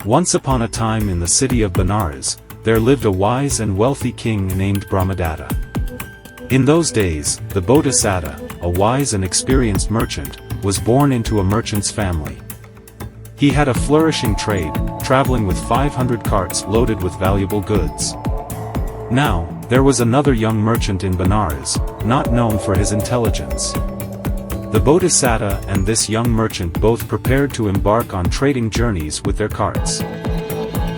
Once upon a time in the city of Benares, there lived a wise and wealthy king named Brahmadatta. In those days, the Bodhisatta, a wise and experienced merchant, was born into a merchant's family. He had a flourishing trade, traveling with 500 carts loaded with valuable goods. Now, there was another young merchant in Benares, not known for his intelligence. The Bodhisatta and this young merchant both prepared to embark on trading journeys with their carts.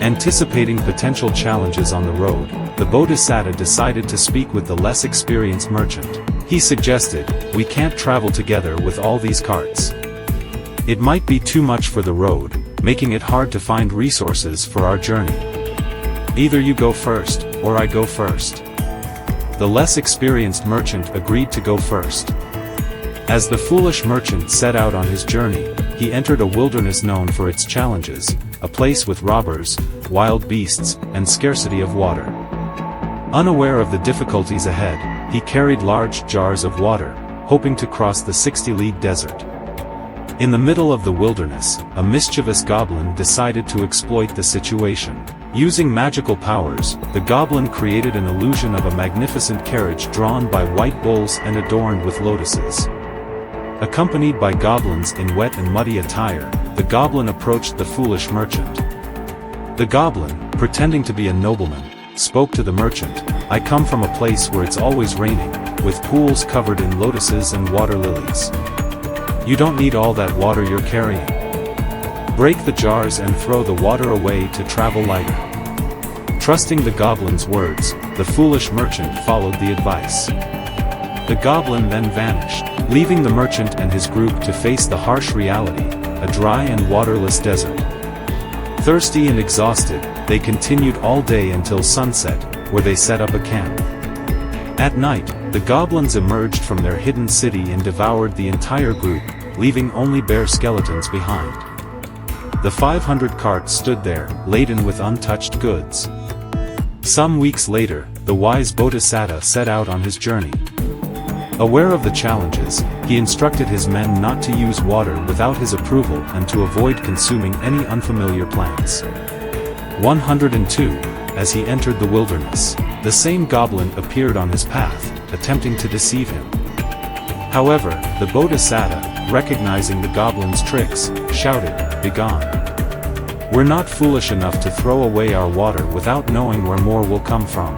Anticipating potential challenges on the road, the Bodhisatta decided to speak with the less experienced merchant. He suggested, "We can't travel together with all these carts. It might be too much for the road, making it hard to find resources for our journey. Either you go first, or I go first." The less experienced merchant agreed to go first. As the foolish merchant set out on his journey, he entered a wilderness known for its challenges, a place with robbers, wild beasts, and scarcity of water. Unaware of the difficulties ahead, he carried large jars of water, hoping to cross the 60-league desert. In the middle of the wilderness, a mischievous goblin decided to exploit the situation. Using magical powers, the goblin created an illusion of a magnificent carriage drawn by white bulls and adorned with lotuses. Accompanied by goblins in wet and muddy attire, the goblin approached the foolish merchant. The goblin, pretending to be a nobleman, spoke to the merchant, "I come from a place where it's always raining, with pools covered in lotuses and water lilies. You don't need all that water you're carrying. Break the jars and throw the water away to travel lighter." Trusting the goblin's words, the foolish merchant followed the advice. The goblin then vanished, leaving the merchant and his group to face the harsh reality, a dry and waterless desert. Thirsty and exhausted, they continued all day until sunset, where they set up a camp. At night, the goblins emerged from their hidden city and devoured the entire group, leaving only bare skeletons behind. The 500 carts stood there, laden with untouched goods. Some weeks later, the wise Bodhisatta set out on his journey. Aware of the challenges, he instructed his men not to use water without his approval and to avoid consuming any unfamiliar plants. 102. As he entered the wilderness, the same goblin appeared on his path, attempting to deceive him. However, the Bodhisatta, recognizing the goblin's tricks, shouted, "Begone! We're not foolish enough to throw away our water without knowing where more will come from."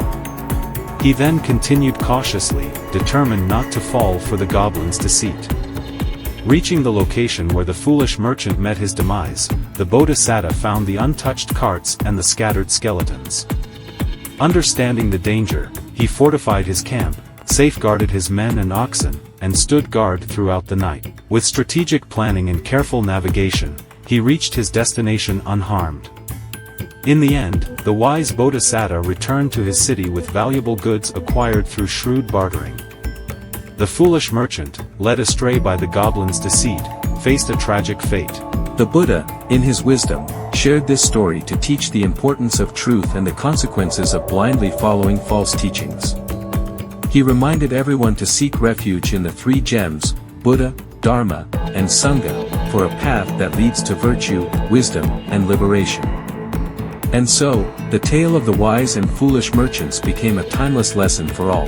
He then continued cautiously, determined not to fall for the goblin's deceit. Reaching the location where the foolish merchant met his demise, the Bodhisatta found the untouched carts and the scattered skeletons. Understanding the danger, he fortified his camp, safeguarded his men and oxen, and stood guard throughout the night. With strategic planning and careful navigation, he reached his destination unharmed. In the end, the wise Bodhisatta returned to his city with valuable goods acquired through shrewd bartering. The foolish merchant, led astray by the goblin's deceit, faced a tragic fate. The Buddha, in his wisdom, shared this story to teach the importance of truth and the consequences of blindly following false teachings. He reminded everyone to seek refuge in the three gems, Buddha, Dharma, and Sangha, for a path that leads to virtue, wisdom, and liberation. And so, the tale of the wise and foolish merchants became a timeless lesson for all.